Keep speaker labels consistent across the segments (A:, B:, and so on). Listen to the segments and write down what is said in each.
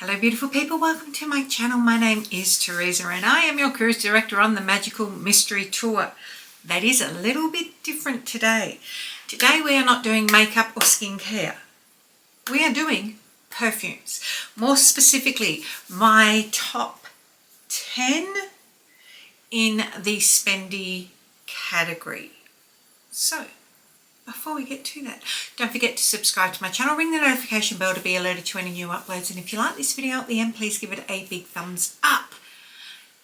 A: Hello beautiful people, welcome to my channel. My name is Teresa and I am your cruise director on the magical mystery tour. That is a little bit different today. Today we are not doing makeup or skincare. We are doing perfumes. More specifically, my top 10 in the spendy category. So, before we get to that, don't forget to subscribe to my channel, ring the notification bell to be alerted to any new uploads, and if you like this video at the end, please give it a big thumbs up.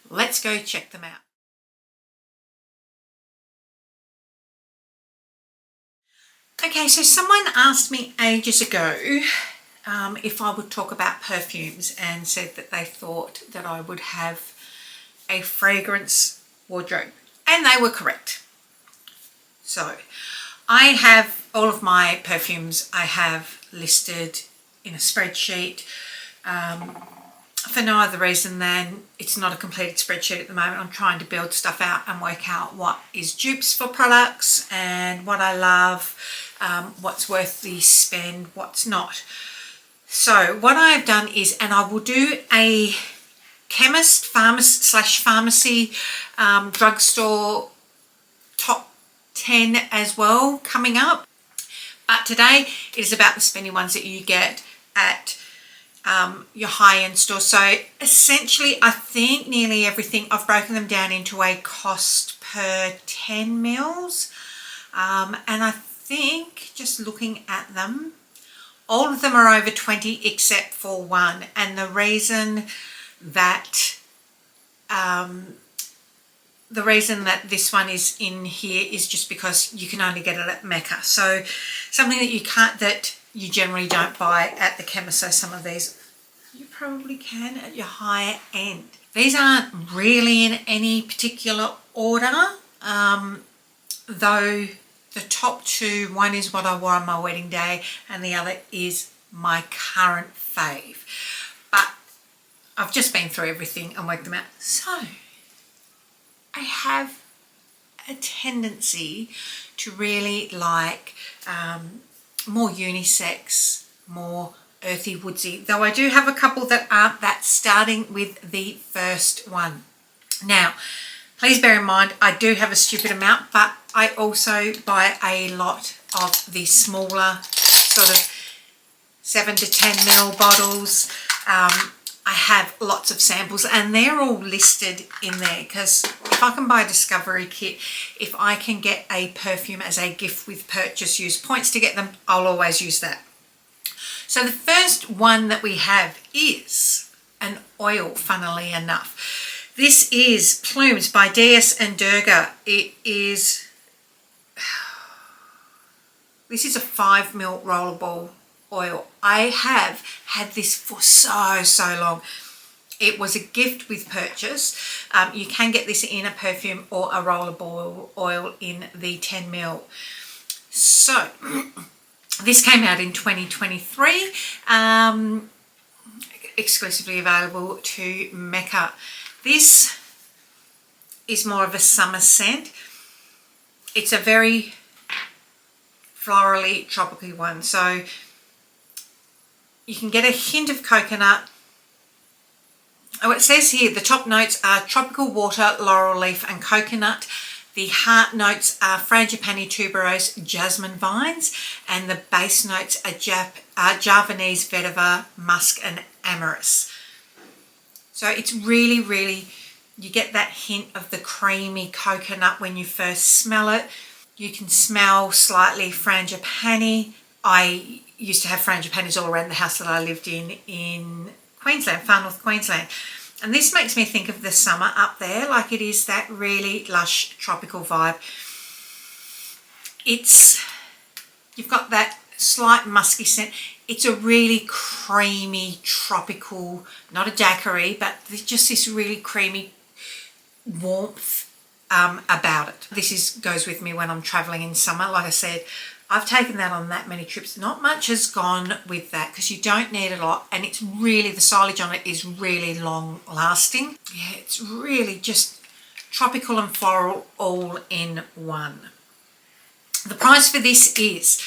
A: Let's go check them out. Okay, so someone asked me ages ago if I would talk about perfumes and said that they thought that I would have a fragrance wardrobe, and they were correct. So I have all of my perfumes I have listed in a spreadsheet for no other reason than it's not a completed spreadsheet at the moment. I'm trying to build stuff out and work out what is dupes for products and what I love, what's worth the spend, what's not. So what I have done is, and I will do a chemist, pharmacy, drugstore top 10 as well coming up, but today it is about the spendy ones that you get at your high-end store. So essentially I think nearly everything, I've broken them down into a cost per 10 mils, and I think just looking at them, all of them are over 20 except for one, and the reason that this one is in here is just because you can only get it at Mecca. So something that you generally don't buy at the chemist. So some of these you probably can at your higher end. These aren't really in any particular order, though the top two, one is what I wore on my wedding day and the other is my current fave. But I've just been through everything and worked them out. So I have a tendency to really like more unisex, more earthy, woodsy, though I do have a couple that aren't that, starting with the first one. Now, please bear in mind, I do have a stupid amount, but I also buy a lot of the smaller sort of 7 to 10 ml bottles. I have lots of samples and they're all listed in there, because if I can buy a discovery kit, if I can get a perfume as a gift with purchase, use points to get them, I'll always use that. So the first one that we have is an oil, funnily enough. This is Plumes by D.S Durga. This is a 5 ml rollerball oil. I have had this for so long. It was a gift with purchase. You can get this in a perfume or a rollerball oil in the 10 ml. So this came out in 2023, exclusively available to Mecca. This is more of a summer scent. It's a very florally, tropical one. So you can get a hint of coconut. Oh, it says here the top notes are tropical water, laurel leaf and coconut. The heart notes are frangipani, tuberose, jasmine vines, and the base notes are Javanese vetiver, musk and amyris. So it's really, you get that hint of the creamy coconut when you first smell it. You can smell slightly frangipani. I used to have frangipanis all around the house that I lived in Queensland, far north Queensland. And this makes me think of the summer up there, like it is that really lush tropical vibe. You've got that slight musky scent. It's a really creamy, tropical, not a daiquiri, but just this really creamy warmth about it. This goes with me when I'm traveling in summer. Like I said, I've taken that on that many trips. Not much has gone with that because you don't need a lot, and it's really, the silage on it is really long lasting. Yeah, it's really just tropical and floral all in one. The price for this is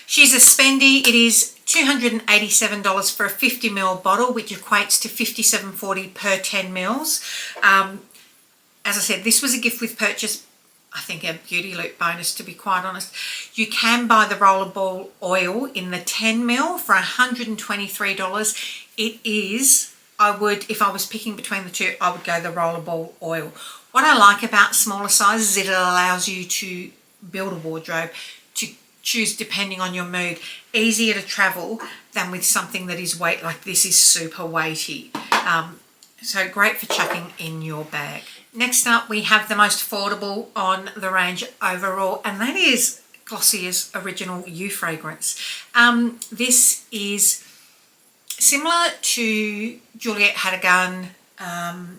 A: She's a spendy. It is $287 for a 50ml bottle, which equates to $57.40 per 10 mils. As I said, this was a gift with purchase. I think a beauty loop bonus, to be quite honest. You can buy the rollerball oil in the 10ml for $123. It is, I would, if I was picking between the two, I would go the rollerball oil. What I like about smaller sizes is it allows you to build a wardrobe, to choose depending on your mood. Easier to travel than with something that is weight, like this is super weighty. So great for chucking in your bag. Next up, we have the most affordable on the range overall, and that is Glossier's Original You fragrance. This is similar to Juliette Had-A-Gun,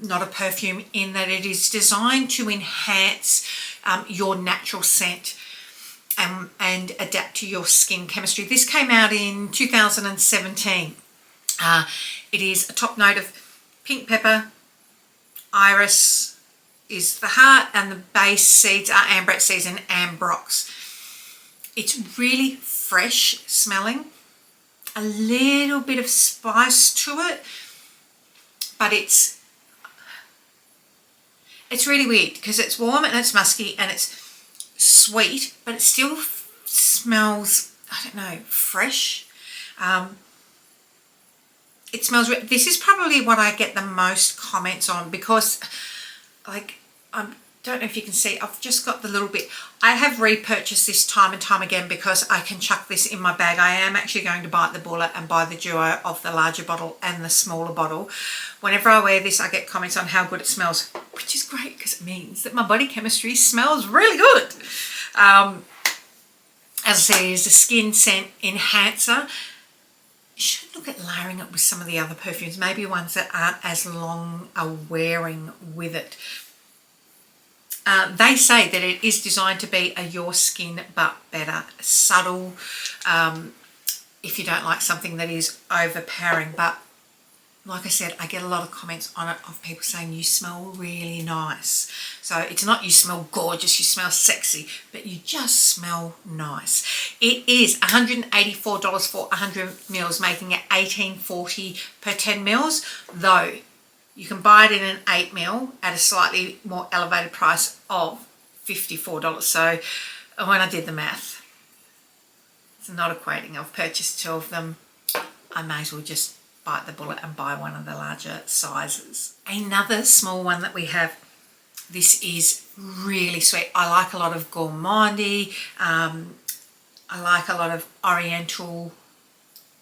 A: not a perfume, in that it is designed to enhance your natural scent and adapt to your skin chemistry. This came out in 2017. It is a top note of pink pepper, iris is the heart, and the base seeds are ambrette seeds and ambrox. It's really fresh smelling, a little bit of spice to it, but it's really weird because it's warm and it's musky and it's sweet, but it still smells, I don't know, fresh. It smells, this is probably what I get the most comments on, because like, I don't know if you can see, I've just got the little bit. I have repurchased this time and time again because I can chuck this in my bag. I am actually going to bite the bullet and buy the duo of the larger bottle and the smaller bottle. Whenever I wear this, I get comments on how good it smells, which is great because it means that my body chemistry smells really good. As I said, it is a skin scent enhancer. You should look at layering it with some of the other perfumes, maybe ones that aren't as long a wearing with it. They say that it is designed to be a your skin but better, subtle, if you don't like something that is overpowering. But like I said, I get a lot of comments on it of people saying you smell really nice. So it's not you smell gorgeous, you smell sexy, but you just smell nice. It is $184 for 100 mils, making it $18.40 per 10 mils, though you can buy it in an 8 mil at a slightly more elevated price of $54. So when I did the math, it's not equating. I've purchased 2 of them. I may as well just bite the bullet and buy one of the larger sizes. Another small one that we have, this is really sweet. I like a lot of gourmandy. I like a lot of oriental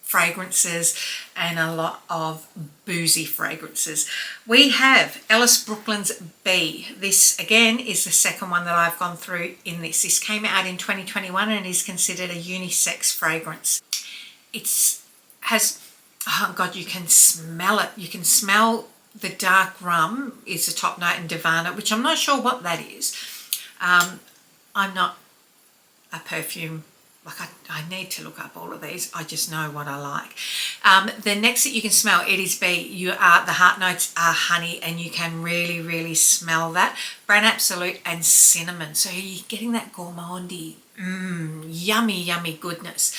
A: fragrances and a lot of boozy fragrances. We have Ellis Brooklyn Bee. This again is the second one that I've gone through in this. This came out in 2021 and is considered a unisex fragrance. It has, oh God, you can smell it. You can smell the dark rum is the top note, and Divana, which I'm not sure what that is. I'm not a perfume, like I need to look up all of these. I just know what I like. The next that you can smell, it is bee. The heart notes are honey, and you can really, really smell that. Brand Absolute and cinnamon. So you're getting that gourmandy, yummy, yummy goodness.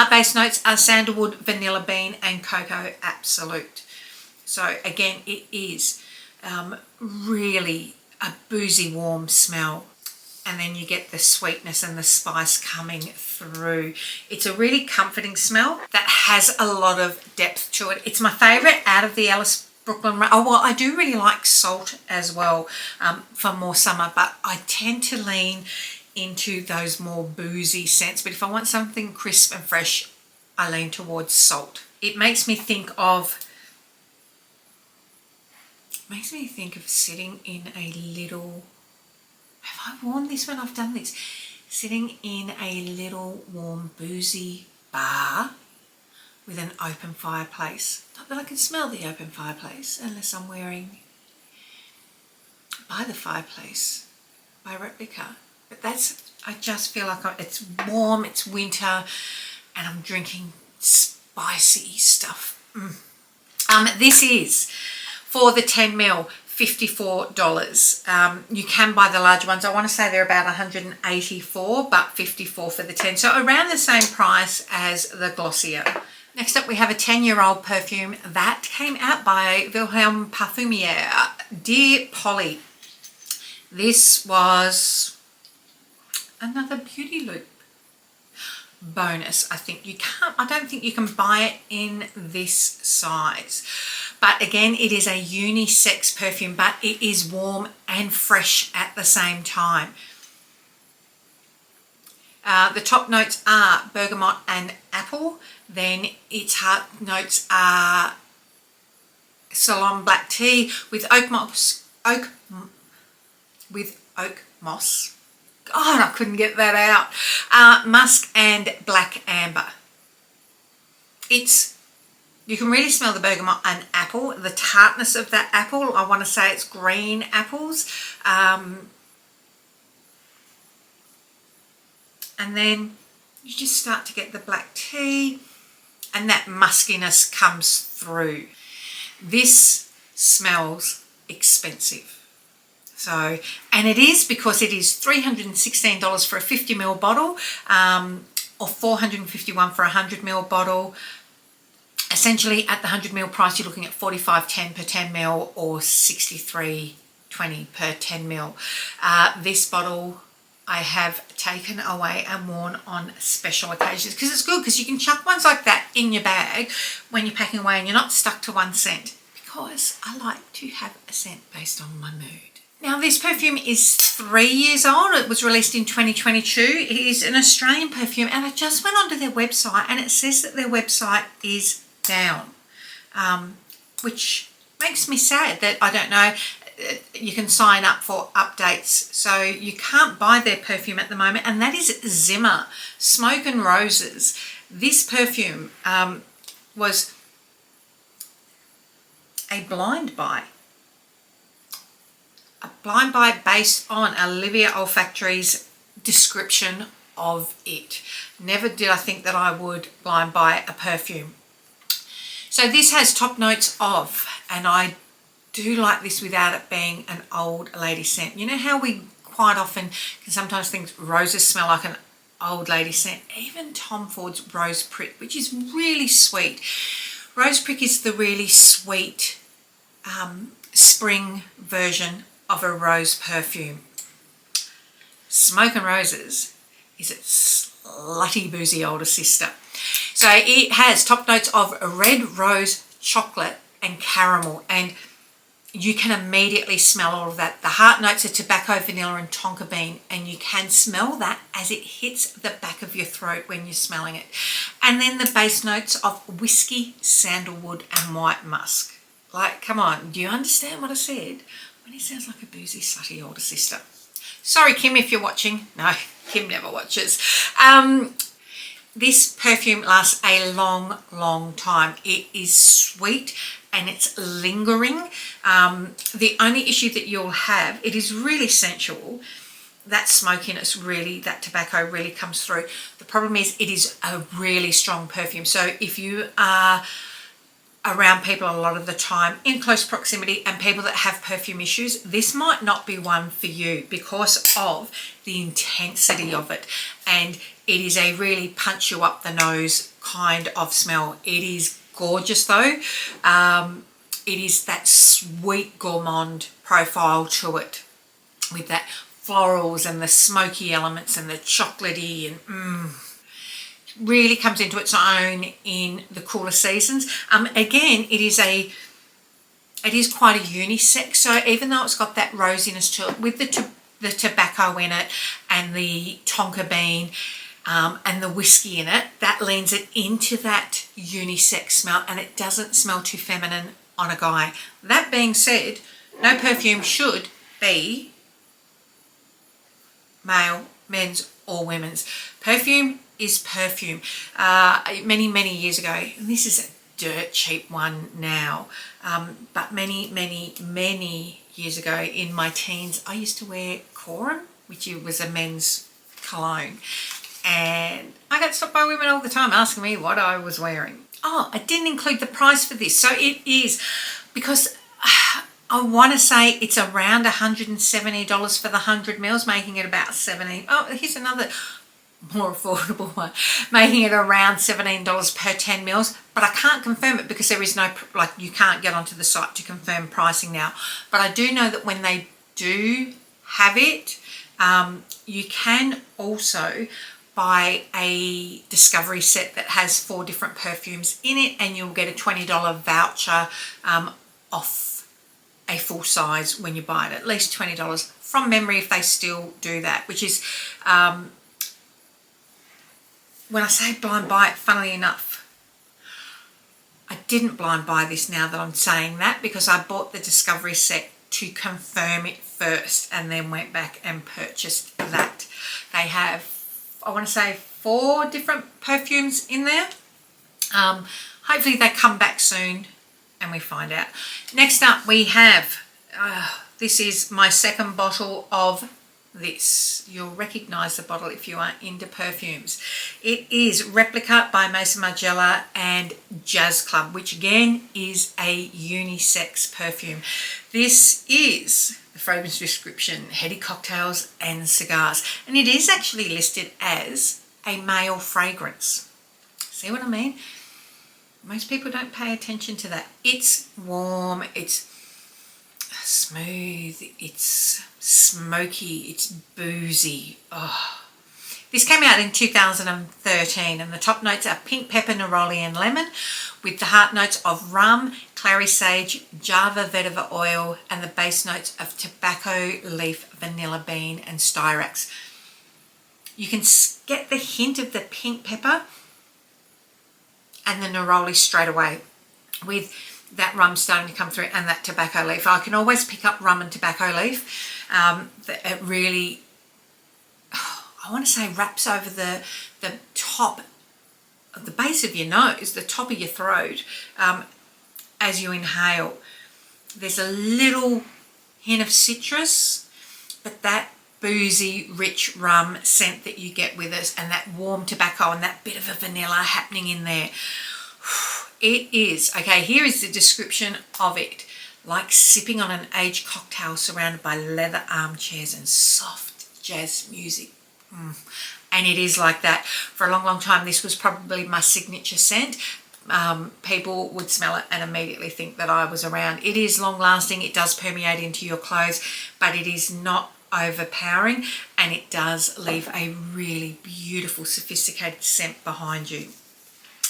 A: Base notes are sandalwood, vanilla bean, and cocoa absolute. So again, it is really a boozy, warm smell. And then you get the sweetness and the spice coming through. It's a really comforting smell that has a lot of depth to it. It's my favourite out of the Ellis Brooklyn. Oh, well, I do really like Salt as well for more summer, but I tend to lean into those more boozy scents. But if I want something crisp and fresh, I lean towards Salt. It makes me think of sitting in a little... Have I worn this when I've done this? Sitting in a little warm boozy bar with an open fireplace. Not that I can smell the open fireplace unless I'm wearing By the Fireplace by Replica. But that's, I just feel like it's warm, it's winter, and I'm drinking spicy stuff. This is for the 10 ml, $54. You can buy the larger ones. I want to say they're about $184, but $54 for the 10. So around the same price as the Glossier. Next up we have a 10-year-old perfume that came out by Vilhelm Parfumerie, Dear Polly. This was another beauty loop bonus. I don't think you can buy it in this size. But again, it is a unisex perfume, but it is warm and fresh at the same time. The top notes are bergamot and apple. Then its heart notes are Ceylon black tea with oak moss. God, I couldn't get that out. Musk and black amber. You can really smell the bergamot and apple, the tartness of that apple. I want to say it's green apples. And then you just start to get the black tea and that muskiness comes through. This smells expensive. So, and it is because it is $316 for a 50ml bottle, or $451 for a 100ml bottle. Essentially at the 100ml price you're looking at $45.10 per 10ml or $63.20 per 10ml. This bottle I have taken away and worn on special occasions because it's good, because you can chuck ones like that in your bag when you're packing away and you're not stuck to one scent, because I like to have a scent based on my mood. Now this perfume is 3 years old. It was released in 2022. It is an Australian perfume and I just went onto their website and it says that their website is down, which makes me sad that I don't know. You can sign up for updates, so you can't buy their perfume at the moment, and that is Zimmer Smoke and Roses. This perfume was a blind buy based on Olivia Olfactory's description of it. Never did I think that I would blind buy a perfume. So this has top notes of, and I do like this without it being an old lady scent. You know how we quite often can sometimes think roses smell like an old lady scent? Even Tom Ford's Rose Prick, which is really sweet. Rose Prick is the really sweet spring version of a rose perfume. Smoke and Roses is its slutty boozy older sister. So it has top notes of red rose, chocolate and caramel, and you can immediately smell all of that. The heart notes are tobacco, vanilla and tonka bean, and you can smell that as it hits the back of your throat when you're smelling it. And then the base notes of whiskey, sandalwood and white musk. Like, come on, do you understand what I said? When it sounds like a boozy, slutty older sister. Sorry, Kim, if you're watching. No, Kim never watches. This perfume lasts a long, long time. It is sweet and it's lingering. The only issue that you'll have, it is really sensual. That smokiness really, that tobacco really comes through. The problem is it is a really strong perfume. So if you are around people a lot of the time in close proximity and people that have perfume issues, this might not be one for you because of the intensity of it. And it is a really punch you up the nose kind of smell. It is gorgeous though. It is that sweet gourmand profile to it with that florals and the smoky elements and the chocolatey and really comes into its own in the cooler seasons. Again, it is quite a unisex, so even though it's got that rosiness to it with the tobacco in it and the tonka bean and the whiskey in it, that leans it into that unisex smell and it doesn't smell too feminine on a guy. That being said, no perfume should be male, men's or women's. Perfume is perfume. Many years ago, and this is a dirt cheap one now, but many years ago in my teens I used to wear Cororum, which was a men's cologne, and I got stopped by women all the time asking me what I was wearing. Oh, I didn't include the price for this. So it is, because I want to say it's around $170 for the 100 mils, making it about $17. Oh, here's another more affordable one, making it around $17 per 10 mils, but I can't confirm it because there is no, like, you can't get onto the site to confirm pricing now. But I do know that when they do have it, you can also buy a discovery set that has 4 different perfumes in it, and you'll get a $20 voucher off a full size when you buy it, at least $20 from memory, if they still do that, which is when I say blind buy it, funnily enough, I didn't blind buy this now that I'm saying that, because I bought the discovery set to confirm it first and then went back and purchased that. They have, I want to say, 4 different perfumes in there. Hopefully they come back soon and we find out. Next up we have, this is my second bottle of this. You'll recognise the bottle if you are into perfumes. It is Replica by Maison Margeila and Jazz Club, which again is a unisex perfume. This is the fragrance description: heady cocktails and cigars, and it is actually listed as a male fragrance. See what I mean? Most people don't pay attention to that. It's warm, it's smooth, it's smoky, it's boozy. Oh. This came out in 2013, and the top notes are pink pepper, neroli and lemon, with the heart notes of rum, clary sage, java vetiver oil, and the base notes of tobacco leaf, vanilla bean and styrax. You can get the hint of the pink pepper and the neroli straight away, with that rum starting to come through and that tobacco leaf. I can always pick up rum and tobacco leaf. It really, I want to say, wraps over the top of the base of your nose, the top of your throat, as you inhale. There's a little hint of citrus, but that boozy, rich rum scent that you get with it, and that warm tobacco and that bit of a vanilla happening in there. It is, okay, here is the description of it: like sipping on an aged cocktail surrounded by leather armchairs and soft jazz music. And it is like that. For a long, long time, this was probably my signature scent. People would smell it and immediately think that I was around. It is long lasting, it does permeate into your clothes, but it is not overpowering, and it does leave a really beautiful, sophisticated scent behind you.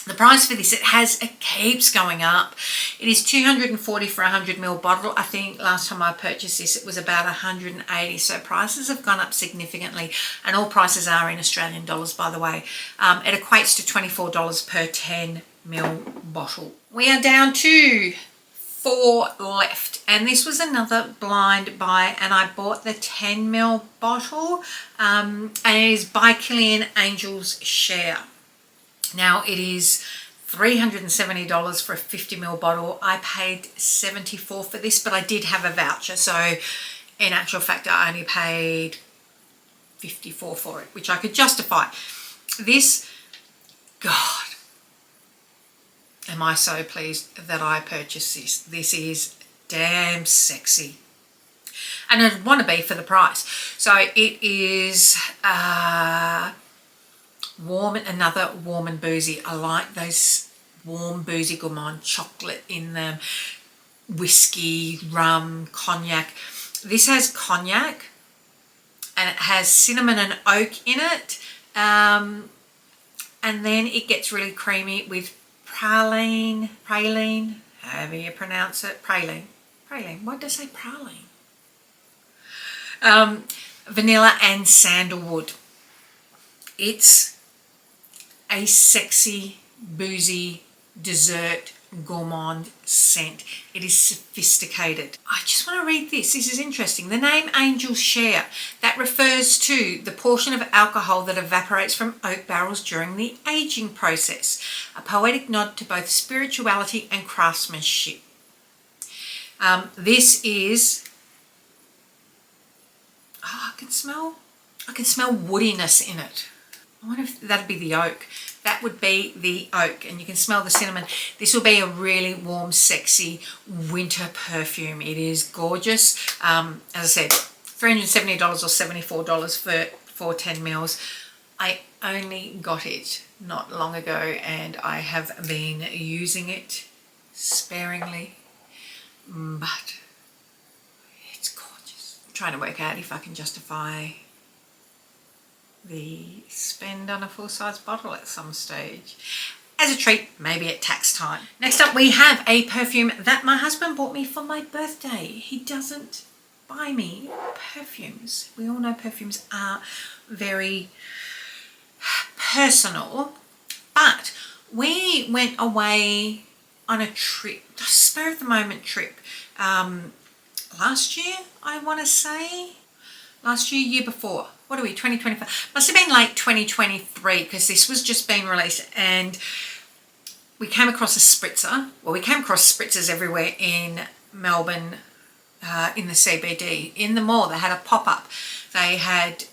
A: The price for this, it keeps going up. It is $240 for a 100ml bottle. I think last time I purchased this, it was about $180. So prices have gone up significantly, and all prices are in Australian dollars, by the way. It equates to $24 per 10ml bottle. We are down to 4 left, and this was another blind buy, and I bought the 10ml bottle, and it is by Killian, Angel's Share. Now it is $370 for a 50ml bottle. I paid $74 for this, but I did have a voucher, so in actual fact I only paid $54 for it, which I could justify. This, God, am I so pleased that I purchased this. This is damn sexy, and I'd want to be for the price. So it is warm, another warm and boozy. I like those warm, boozy gourmand, chocolate in them, whiskey, rum, cognac. This has cognac, and it has cinnamon and oak in it, and then it gets really creamy with praline, however you pronounce it, praline, what did I say, praline? Vanilla and sandalwood. It's a sexy, boozy, dessert, gourmand scent. It is sophisticated. I just want to read this. This is interesting. The name Angel's Share, that refers to the portion of alcohol that evaporates from oak barrels during the aging process. A poetic nod to both spirituality and craftsmanship. This is, I can smell woodiness in it. I wonder if that'd be the oak. that would be the oak, and you can smell the cinnamon. This will be a really warm, sexy winter perfume. It is gorgeous. As I said, $370 or $74 for 10 mils. I only got it not long ago, and I have been using it sparingly, but it's gorgeous. I'm trying to work out if I can justify the spend on a full-size bottle at some stage. As a treat, maybe at tax time. Next up, we have a perfume that my husband bought me for my birthday. He doesn't buy me perfumes. We all know perfumes are very personal, but we went away on a trip, a spur of the moment trip, last year, I want to say. Last year, year before. What are we, 2025? Must have been late 2023, because this was just being released, and we came across a spritzer. Well, we came across spritzers everywhere in Melbourne, in the CBD. In the mall, they had a pop-up. They had,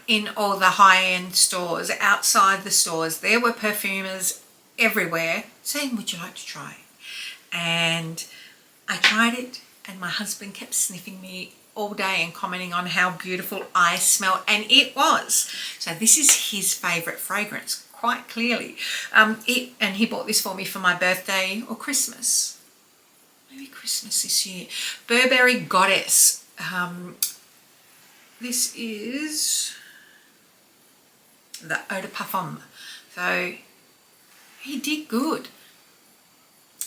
A: in all the high-end stores, outside the stores, there were perfumers everywhere saying, would you like to try? And I tried it, and my husband kept sniffing me all day and commenting on how beautiful I smelled, and it was. So this is his favourite fragrance, quite clearly. And he bought this for me for my birthday or Christmas. Maybe Christmas this year. Burberry Goddess. This is the Eau de Parfum. So he did good.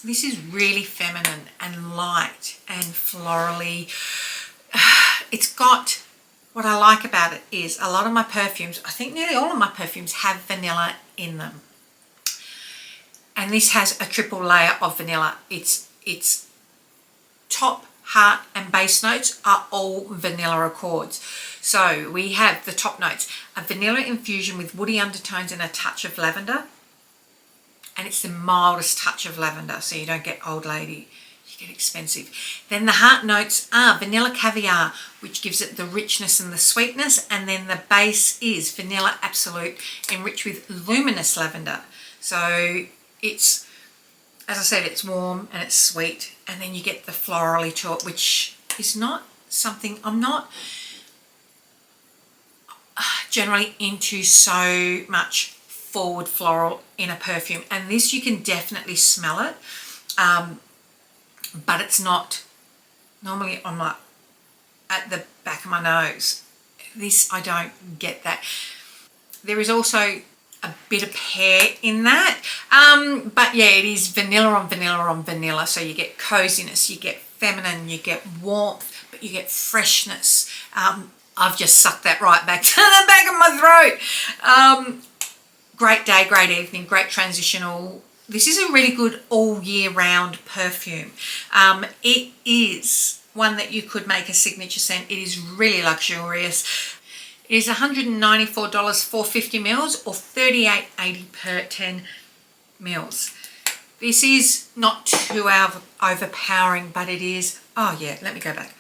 A: This is really feminine and light and florally. It's got, what I like about it is a lot of my perfumes, I think nearly all of my perfumes have vanilla in them. And this has a triple layer of vanilla. Its top, heart and base notes are all vanilla accords. So we have the top notes, a vanilla infusion with woody undertones and a touch of lavender. And it's the mildest touch of lavender, so you don't get old lady. Get expensive. Then the heart notes are vanilla caviar, which gives it the richness and the sweetness, and then the base is vanilla absolute enriched with luminous lavender. So it's, as I said, it's warm and it's sweet, and then you get the florally to it, which is not something I'm not generally into so much forward floral in a perfume, and this you can definitely smell it. But it's not normally on my, at the back of my nose. This, I don't get that. There is also a bit of pear in that. But yeah, it is vanilla on vanilla on vanilla. So you get coziness, you get feminine, you get warmth, but you get freshness. I've just sucked that right back to the back of my throat. Great day, great evening, great transitional. This is a really good all year round perfume. It is one that you could make a signature scent. It is really luxurious. It is $194 for 50 mils or $38.80 per 10 mils. This is not too overpowering, but it is, oh yeah, let me go back.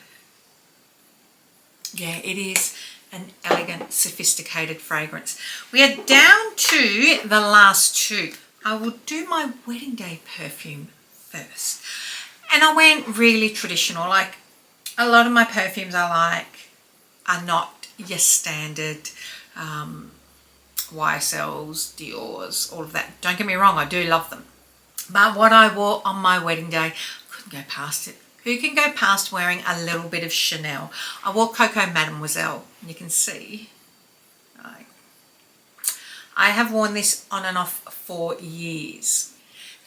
A: Yeah, it is an elegant, sophisticated fragrance. We are down to the last two. I will do my wedding day perfume first. And I went really traditional. Like a lot of my perfumes I like are not your standard YSLs, Dior's, all of that. Don't get me wrong, I do love them. But what I wore on my wedding day, I couldn't go past it. Who can go past wearing a little bit of Chanel? I wore Coco Mademoiselle, and you can see. I have worn this on and off for years.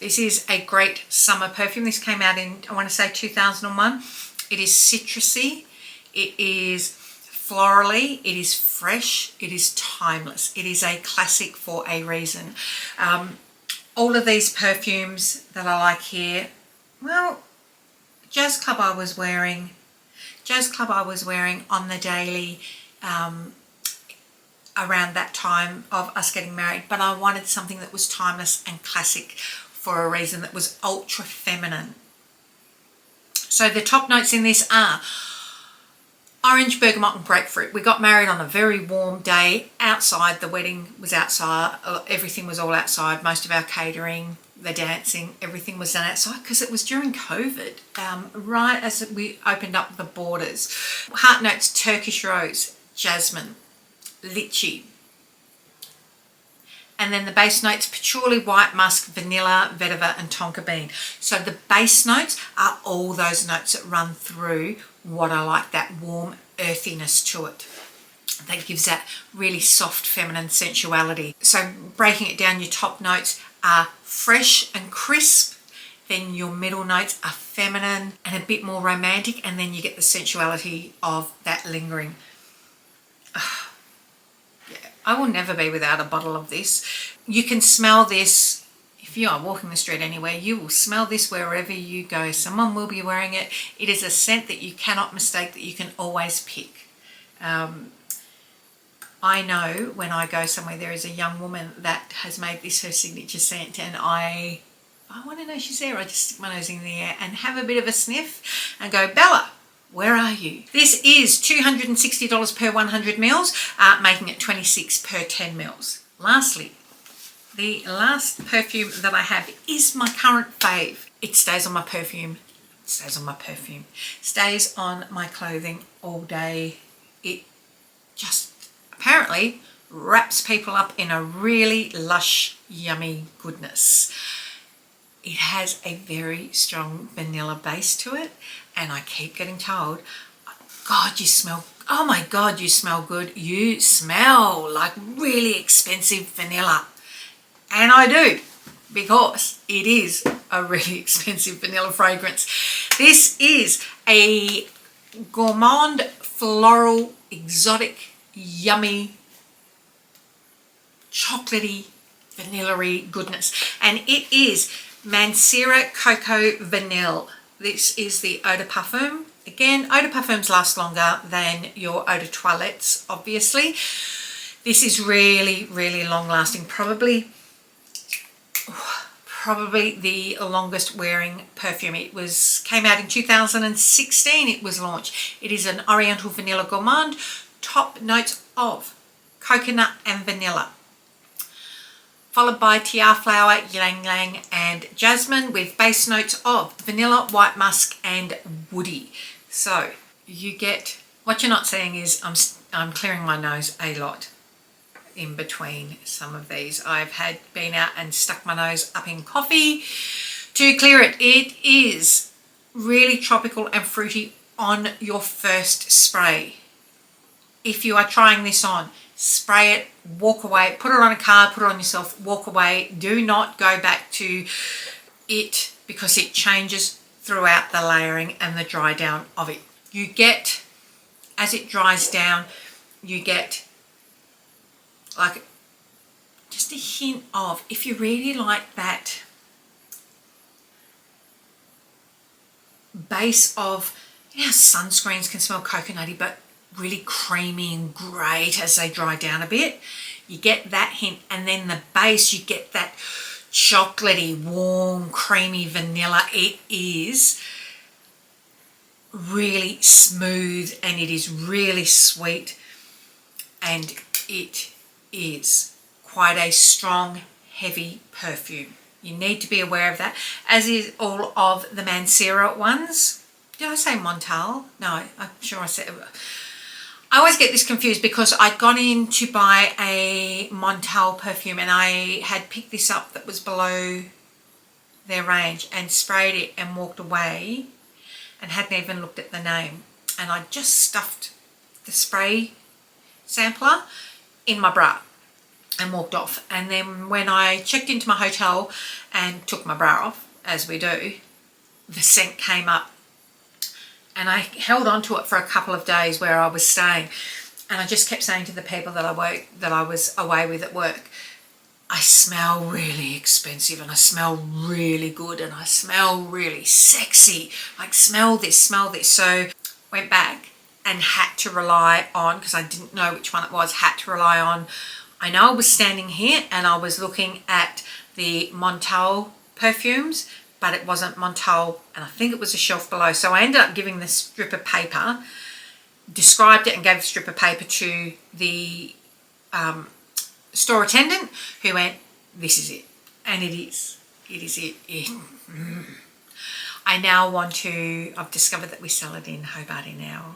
A: This is a great summer perfume. This came out in, I want to say 2001. It is citrusy. It is florally. It is fresh. It is timeless. It is a classic for a reason. All of these perfumes that I like here, well, Jazz Club I was wearing on the daily, around that time of us getting married, but I wanted something that was timeless and classic for a reason, that was ultra feminine. So the top notes in this are Orange, bergamot and grapefruit. We got married on a very warm day outside. The wedding was outside. Everything was all outside. Most of our catering, the dancing, everything was done outside because it was during COVID, right as we opened up the borders. Heart notes, Turkish rose, jasmine, lychee. And then the base notes, patchouli, white musk, vanilla, vetiver and tonka bean. So the base notes are all those notes that run through what I like, that warm earthiness to it. That gives that really soft feminine sensuality. So breaking it down, your top notes are fresh and crisp. Then your middle notes are feminine and a bit more romantic. And then you get the sensuality of that lingering. I will never be without a bottle of this. You can smell this if you are walking the street anywhere. You will smell this wherever you go. Someone will be wearing it. It is a scent that you cannot mistake, that you can always pick. I know when I go somewhere there is a young woman that has made this her signature scent, and I want to know she's there. I just stick my nose in the air and have a bit of a sniff and go, Bella, where are you? This is $260 per 100 mils, making it $26 per 10 mils. Lastly, the last perfume that I have is my current fave. It stays on my perfume. It stays on my perfume. Stays on my clothing all day. It just apparently wraps people up in a really lush, yummy goodness. It has a very strong vanilla base to it, and I keep getting told, God, you smell, oh my God, you smell good. You smell like really expensive vanilla. And I do, because it is a really expensive vanilla fragrance. This is a gourmand, floral, exotic, yummy, chocolatey, vanilla-y goodness. And it is Mancera Coco Vanille. This is the Eau de Parfum. Again, Eau de Parfums last longer than your Eau de Toilettes, obviously. This is really, really long lasting. Probably the longest wearing perfume. It came out in 2016. It was launched. It is an Oriental Vanilla Gourmand. Top notes of coconut and vanilla, followed by tiare flower, ylang ylang and jasmine, with base notes of vanilla, white musk and woody. So you get, what you're not seeing is I'm clearing my nose a lot in between some of these. I've been out and stuck my nose up in coffee to clear it. It is really tropical and fruity on your first spray. If you are trying this on, spray it, walk away, put it on a card, put it on yourself, walk away. Do not go back to it, because it changes throughout the layering and the dry down of it. You get, as it dries down, you get like just a hint of, if you really like that base of, you know, sunscreens can smell coconutty, but really creamy and great as they dry down a bit. You get that hint, and then the base, you get that chocolatey, warm, creamy vanilla. It is really smooth and it is really sweet, and it is quite a strong, heavy perfume. You need to be aware of that, as is all of the Mancera ones. Did I say Montal? No, I'm sure I said. I always get this confused because I'd gone in to buy a Montal perfume and I had picked this up that was below their range and sprayed it and walked away and hadn't even looked at the name. And I just stuffed the spray sampler in my bra and walked off. And then when I checked into my hotel and took my bra off, as we do, the scent came up. And I held on to it for a couple of days where I was staying, and I just kept saying to the people that I was away with at work, I smell really expensive and I smell really good and I smell really sexy. Like, smell this, smell this. So went back and had to rely on, because I didn't know which one it was, had to rely on, I know I was standing here and I was looking at the Montal perfumes, but it wasn't Montal, and I think it was a shelf below. So I ended up giving this strip of paper described it and gave a strip of paper to the store attendant, who went, "This is it." And it is. It is it. I now want to, I've discovered that we sell it in Hobart now,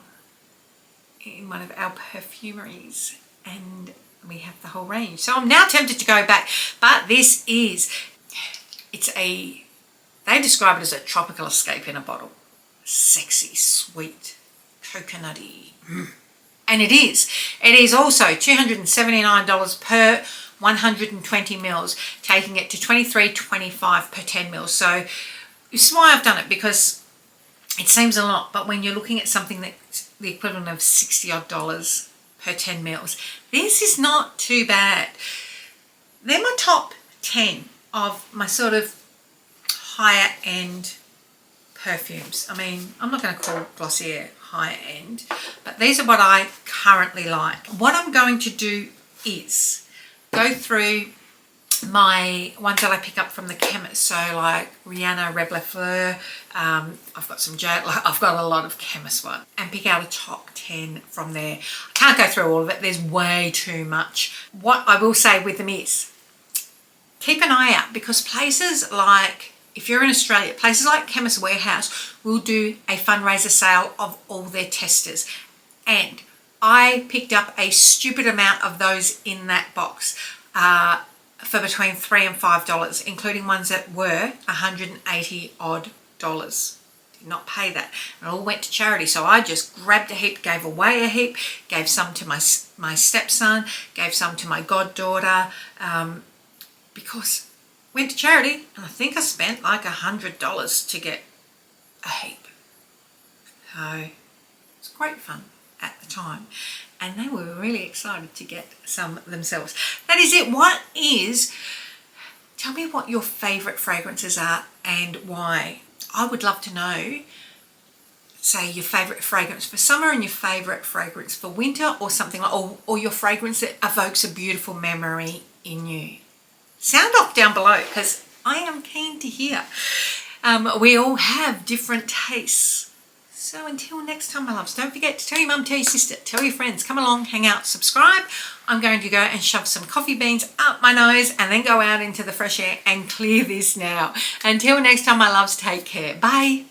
A: in one of our perfumeries, and we have the whole range. So I'm now tempted to go back, but this is, they describe it as a tropical escape in a bottle. Sexy, sweet, coconutty. And it is. It is also $279 per 120 mils, taking it to $23.25 per 10 mils. So this is why I've done it, because it seems a lot, but when you're looking at something that's the equivalent of $60 odd per 10 mils, this is not too bad. They're my top 10 of my sort of higher end perfumes. I mean, I'm not going to call Glossier higher end, but these are what I currently like. What I'm going to do is go through my ones that I pick up from the chemist. So like Rihanna, Replica, I've got some I've got a lot of chemist ones, and pick out a top 10 from there. I can't go through all of it, there's way too much. What I will say with them is keep an eye out, because places like, if you're in Australia, places like Chemist Warehouse will do a fundraiser sale of all their testers, and I picked up a stupid amount of those in that box for between $3 and $5, including ones that were $180 odd. Did not pay that. It all went to charity, so I just grabbed a heap, gave away a heap, gave some to my stepson, gave some to my goddaughter, because went to charity, and I think I spent like $100 to get a heap. So it's great fun at the time, and they were really excited to get some themselves. That is it. Tell me what your favourite fragrances are and why. I would love to know, say, your favourite fragrance for summer and your favourite fragrance for winter, or something like, or your fragrance that evokes a beautiful memory in you. Sound off down below, because I am keen to hear. We all have different tastes. So until next time, my loves, don't forget to tell your mum, tell your sister, tell your friends, come along, hang out, subscribe. I'm going to go and shove some coffee beans up my nose and then go out into the fresh air and clear this now. Until next time, my loves, take care. Bye.